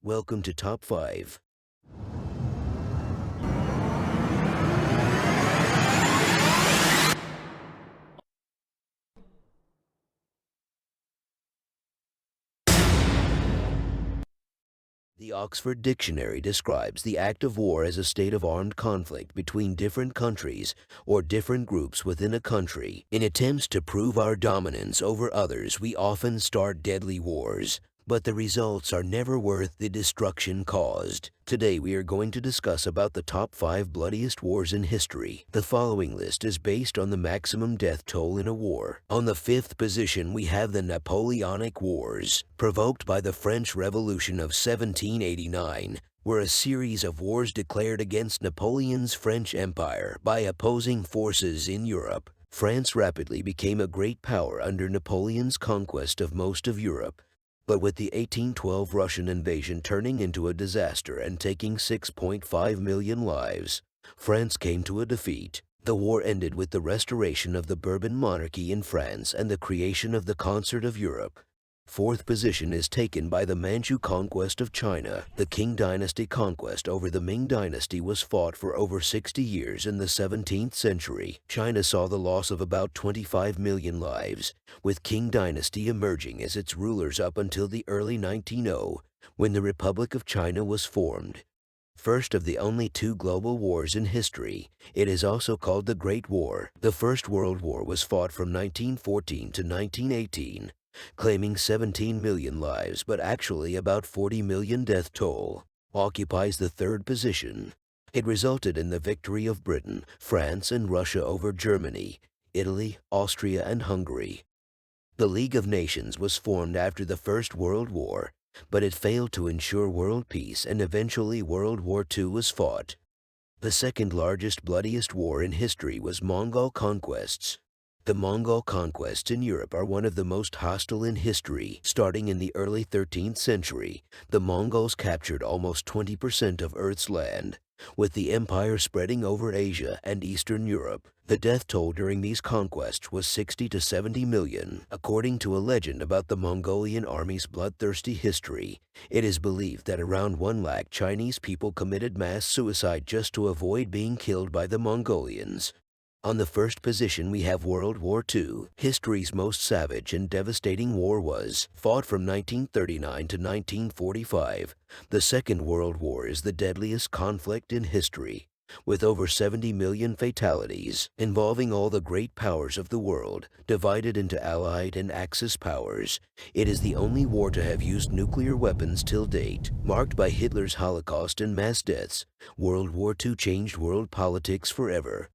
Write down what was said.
Welcome to Top 5. The Oxford Dictionary describes the act of war as a state of armed conflict between different countries or different groups within a country. In attempts to prove our dominance over others, we often start deadly wars, but the results are never worth the destruction caused. Today we are going to discuss about the top 5 bloodiest wars in history. The following list is based on the maximum death toll in a war. On the 5th position we have the Napoleonic Wars, provoked by the French Revolution of 1789, were a series of wars declared against Napoleon's French Empire by opposing forces in Europe. France rapidly became a great power under Napoleon's conquest of most of Europe, but with the 1812 Russian invasion turning into a disaster and taking 6.5 million lives, France came to a defeat. The war ended with the restoration of the Bourbon monarchy in France and the creation of the Concert of Europe. 4th position is taken by the Manchu conquest of China. The Qing dynasty conquest over the Ming dynasty was fought for over 60 years in the 17th century. China saw the loss of about 25 million lives, with Qing dynasty emerging as its rulers up until the early 1900s, when the Republic of China was formed. First of the only 2 global wars in history, it is also called the Great War. The First World War was fought from 1914 to 1918. Claiming 17 million lives but actually about 40 million death toll, occupies the 3rd position. It resulted in the victory of Britain, France, and Russia over Germany, Italy, Austria, and Hungary. The League of Nations was formed after the First World War, but it failed to ensure world peace, and eventually World War II was fought. The second largest, bloodiest war in history was Mongol conquests. The Mongol conquests in Europe are one of the most hostile in history. Starting in the early 13th century, the Mongols captured almost 20% of Earth's land, with the empire spreading over Asia and Eastern Europe. The death toll during these conquests was 60 to 70 million. According to a legend about the Mongolian army's bloodthirsty history, it is believed that around 1 lakh Chinese people committed mass suicide just to avoid being killed by the Mongolians. On the 1st position we have World War II. History's most savage and devastating war was fought from 1939 to 1945. The Second World War is the deadliest conflict in history, with over 70 million fatalities, involving all the great powers of the world, divided into Allied and Axis powers. It is the only war to have used nuclear weapons till date. Marked by Hitler's Holocaust and mass deaths, World War II changed world politics forever.